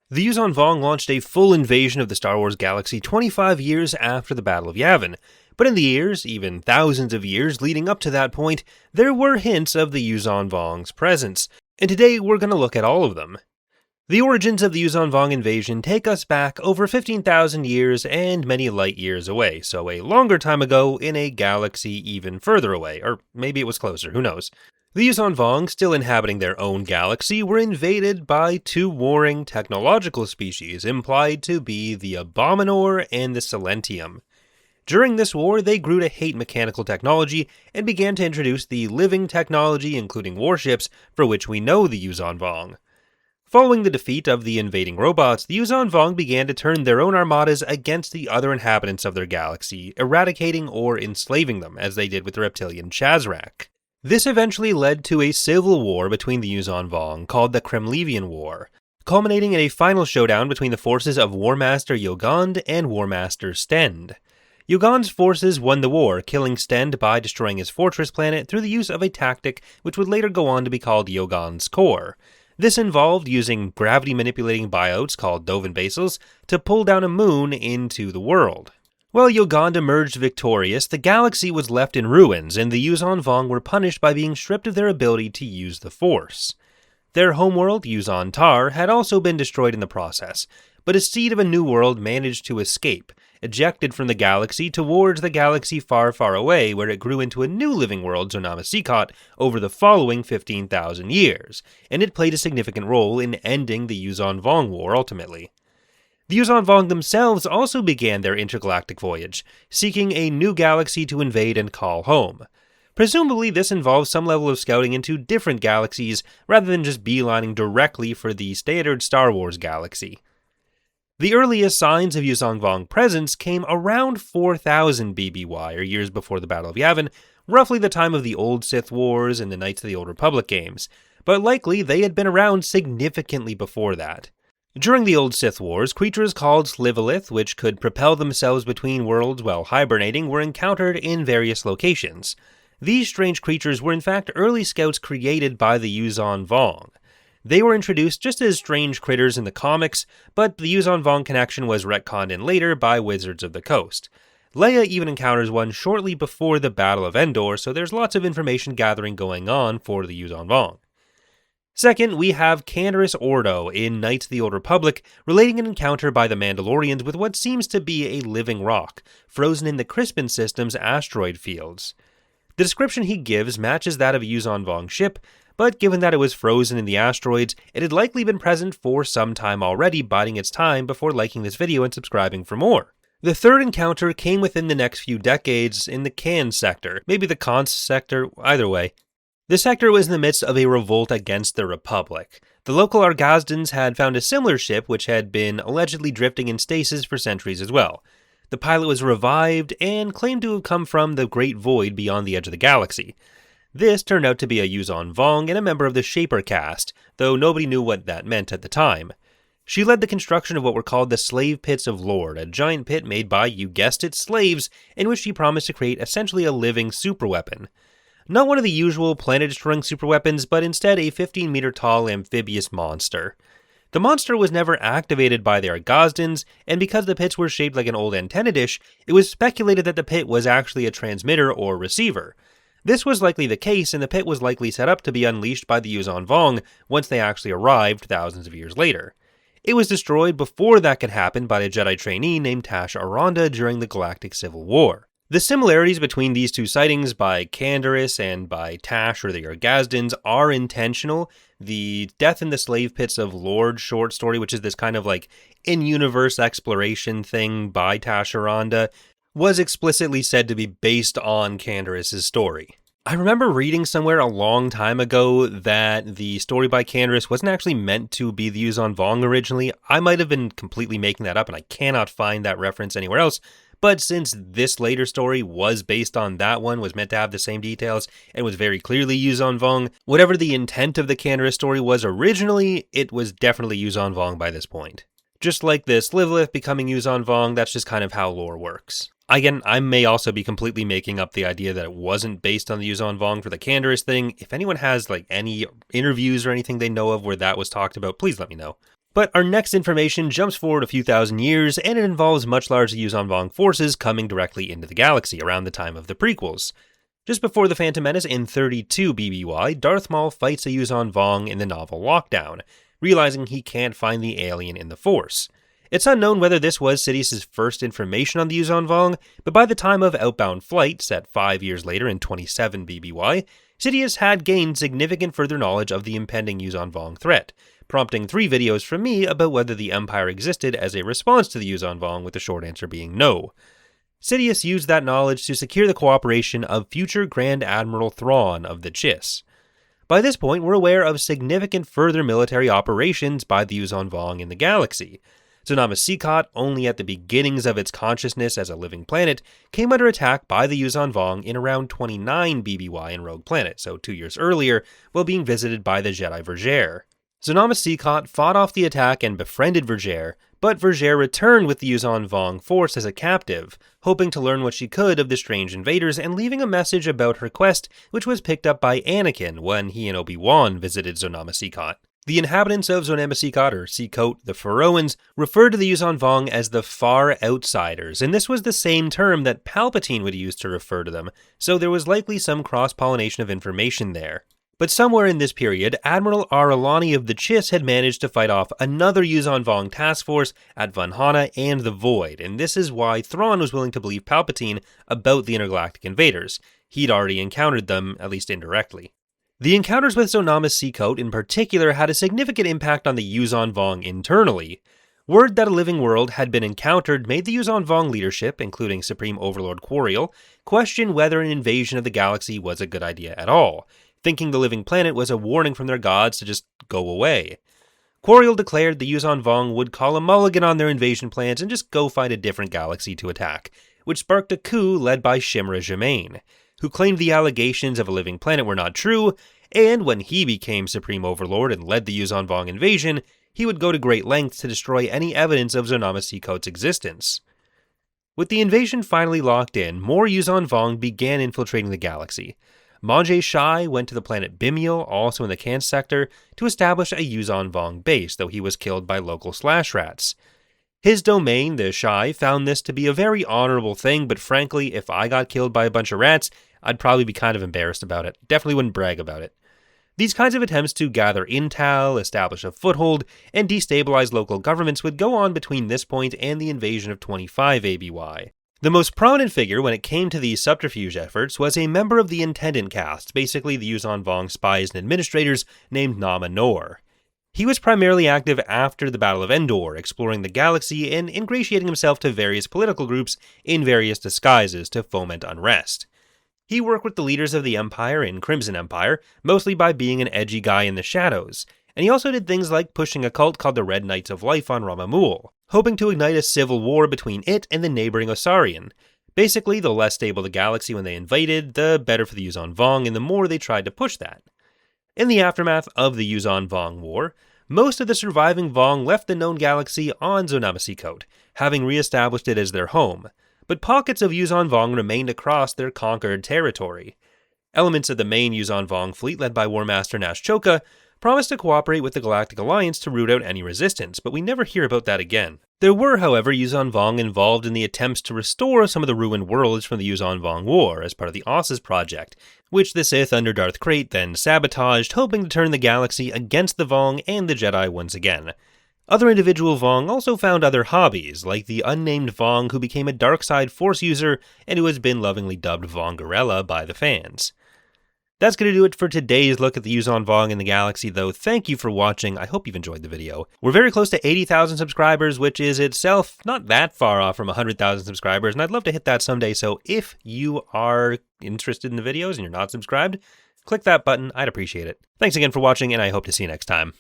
The Yuuzhan Vong launched a full invasion of the Star Wars galaxy 25 years after the Battle of Yavin, but in the years, even thousands of years leading up to that point, there were hints of the Yuuzhan Vong's presence, and today we're going to look at all of them. The origins of the Yuuzhan Vong invasion take us back over 15,000 years and many light years away, so a longer time ago in a galaxy even further away, or maybe it was closer, who knows. The Yuuzhan Vong, still inhabiting their own galaxy, were invaded by two warring technological species implied to be the Abominor and the Silentium. During this war, they grew to hate mechanical technology and began to introduce the living technology, including warships, for which we know the Yuuzhan Vong. Following the defeat of the invading robots, the Yuuzhan Vong began to turn their own armadas against the other inhabitants of their galaxy, eradicating or enslaving them, as they did with the reptilian Chazrak. This eventually led to a civil war between the Yuuzhan Vong called the Kremlevian War, culminating in a final showdown between the forces of Warmaster Yogand and Warmaster Stend. Yogand's forces won the war, killing Stend by destroying his fortress planet through the use of a tactic which would later go on to be called Yogand's Core. This involved using gravity-manipulating biotes called Dovin Basils to pull down a moon into the world. While Yogand emerged victorious, the galaxy was left in ruins, and the Yuuzhan Vong were punished by being stripped of their ability to use the Force. Their homeworld, Yuuzhan Tar, had also been destroyed in the process, but a seed of a new world managed to escape, ejected from the galaxy towards the galaxy far, far away, where it grew into a new living world, Zonama-Sikot, over the following 15,000 years, and it played a significant role in ending the Yuuzhan Vong War ultimately. The Yuuzhan Vong themselves also began their intergalactic voyage, seeking a new galaxy to invade and call home. Presumably this involves some level of scouting into different galaxies, rather than just beelining directly for the standard Star Wars galaxy. The earliest signs of Yuuzhan Vong presence came around 4000 BBY, or years before the Battle of Yavin, roughly the time of the Old Sith Wars and the Knights of the Old Republic games, but likely they had been around significantly before that. During the Old Sith Wars, creatures called Slivolith, which could propel themselves between worlds while hibernating, were encountered in various locations. These strange creatures were in fact early scouts created by the Yuuzhan Vong. They were introduced just as strange critters in the comics, but the Yuuzhan Vong connection was retconned in later by Wizards of the Coast. Leia even encounters one shortly before the Battle of Endor, so there's lots of information gathering going on for the Yuuzhan Vong. Second, we have Canderous Ordo in Knights of the Old Republic, relating an encounter by the Mandalorians with what seems to be a living rock, frozen in the Crispin system's asteroid fields. The description he gives matches that of a Yuuzhan Vong ship, but given that it was frozen in the asteroids, it had likely been present for some time already, biding its time before liking this video and subscribing for more. The third encounter came within the next few decades in the Kan sector, maybe the Kans sector, either way. The sector was in the midst of a revolt against the Republic. The local Argazdans had found a similar ship which had been allegedly drifting in stasis for centuries as well. The pilot was revived and claimed to have come from the Great Void beyond the edge of the galaxy. This turned out to be a Yuuzhan Vong and a member of the Shaper caste, though nobody knew what that meant at the time. She led the construction of what were called the Slave Pits of Lord, a giant pit made by, you guessed it, slaves, in which she promised to create essentially a living superweapon. Not one of the usual planet-destroying superweapons, but instead a 15-meter-tall amphibious monster. The monster was never activated by the Argazdans, and because the pits were shaped like an old antenna dish, it was speculated that the pit was actually a transmitter or receiver. This was likely the case, and the pit was likely set up to be unleashed by the Yuuzhan Vong once they actually arrived thousands of years later. It was destroyed before that could happen by a Jedi trainee named Tash Aranda during the Galactic Civil War. The similarities between these two sightings by Canderous and by Tash or the Argazdans are intentional. The Death in the Slave Pits of Lord short story, which is this kind of like in-universe exploration thing by Tash Aranda, was explicitly said to be based on Canderous' story. I remember reading somewhere a long time ago that the story by Canderous wasn't actually meant to be the Yuuzhan Vong originally. I might have been completely making that up and I cannot find that reference anywhere else. But since this later story was based on that one, was meant to have the same details, and was very clearly Yuuzhan Vong, whatever the intent of the Canderous story was originally, it was definitely Yuuzhan Vong by this point. Just like the Slivolith becoming Yuuzhan Vong, that's just kind of how lore works. Again, I may also be completely making up the idea that it wasn't based on the Yuuzhan Vong for the Canderous thing. If anyone has like any interviews or anything they know of where that was talked about, please let me know. But our next information jumps forward a few thousand years, and it involves much larger Yuuzhan Vong forces coming directly into the galaxy around the time of the prequels. Just before the Phantom Menace in 32 BBY, Darth Maul fights a Yuuzhan Vong in the novel Lockdown, realizing he can't find the alien in the Force. It's unknown whether this was Sidious's first information on the Yuuzhan Vong, but by the time of Outbound Flight, set 5 years later in 27 BBY, Sidious had gained significant further knowledge of the impending Yuuzhan Vong threat, prompting 3 videos from me about whether the Empire existed as a response to the Yuuzhan Vong, with the short answer being no. Sidious used that knowledge to secure the cooperation of future Grand Admiral Thrawn of the Chiss. By this point, we're aware of significant further military operations by the Yuuzhan Vong in the galaxy. Zonama Sekot, only at the beginnings of its consciousness as a living planet, came under attack by the Yuuzhan Vong in around 29 BBY in Rogue Planet, so 2 years earlier, while being visited by the Jedi Vergere. Zonama Sekot fought off the attack and befriended Vergere, but Vergere returned with the Yuuzhan Vong force as a captive, hoping to learn what she could of the strange invaders and leaving a message about her quest, which was picked up by Anakin when he and Obi-Wan visited Zonama Sekot. The inhabitants of Zonama Sekot, or Sekot, the Pharaohans, referred to the Yuuzhan Vong as the Far Outsiders, and this was the same term that Palpatine would use to refer to them, so there was likely some cross-pollination of information there. But somewhere in this period, Admiral Ar'alani of the Chiss had managed to fight off another Yuuzhan Vong task force at Vanhana and the Void, and this is why Thrawn was willing to believe Palpatine about the intergalactic invaders. He'd already encountered them, at least indirectly. The encounters with Zonama Sekot in particular had a significant impact on the Yuuzhan Vong internally. Word that a living world had been encountered made the Yuuzhan Vong leadership, including Supreme Overlord Quariel, question whether an invasion of the galaxy was a good idea at all, thinking the living planet was a warning from their gods to just go away. Quariel declared the Yuuzhan Vong would call a mulligan on their invasion plans and just go find a different galaxy to attack, which sparked a coup led by Shimra Jamain, who claimed the allegations of a living planet were not true, and when he became Supreme Overlord and led the Yuuzhan Vong invasion, he would go to great lengths to destroy any evidence of Zonama Sekot's existence. With the invasion finally locked in, more Yuuzhan Vong began infiltrating the galaxy. Manje Shai went to the planet Bimiel, also in the Kant sector, to establish a Yuuzhan Vong base, though he was killed by local slash rats. His domain, the Shai, found this to be a very honorable thing, but frankly, if I got killed by a bunch of rats, I'd probably be kind of embarrassed about it. Definitely wouldn't brag about it. These kinds of attempts to gather intel, establish a foothold, and destabilize local governments would go on between this point and the invasion of 25 ABY. The most prominent figure when it came to these subterfuge efforts was a member of the Intendant Caste, basically the Yuuzhan Vong spies and administrators, named Nama Nor. He was primarily active after the Battle of Endor, exploring the galaxy and ingratiating himself to various political groups in various disguises to foment unrest. He worked with the leaders of the Empire in Crimson Empire, mostly by being an edgy guy in the shadows, and he also did things like pushing a cult called the Red Knights of Life on Ramamul, hoping to ignite a civil war between it and the neighboring Osarian. Basically, the less stable the galaxy when they invaded, the better for the Yuuzhan Vong, and the more they tried to push that. In the aftermath of the Yuuzhan Vong War, most of the surviving Vong left the known galaxy on Zonama Sekot, having re-established it as their home, but pockets of Yuuzhan Vong remained across their conquered territory. Elements of the main Yuuzhan Vong fleet led by War Master Nash Choka promised to cooperate with the Galactic Alliance to root out any resistance, but we never hear about that again. There were, however, Yuuzhan Vong involved in the attempts to restore some of the ruined worlds from the Yuuzhan Vong War as part of the Ossus Project, which the Sith under Darth Krayt then sabotaged, hoping to turn the galaxy against the Vong and the Jedi once again. Other individual Vong also found other hobbies, like the unnamed Vong who became a dark side Force user and who has been lovingly dubbed Vongorella by the fans. That's going to do it for today's look at the Yuuzhan Vong in the galaxy, though. Thank you for watching. I hope you've enjoyed the video. We're very close to 80,000 subscribers, which is itself not that far off from 100,000 subscribers, and I'd love to hit that someday, so if you are interested in the videos and you're not subscribed, click that button. I'd appreciate it. Thanks again for watching, and I hope to see you next time.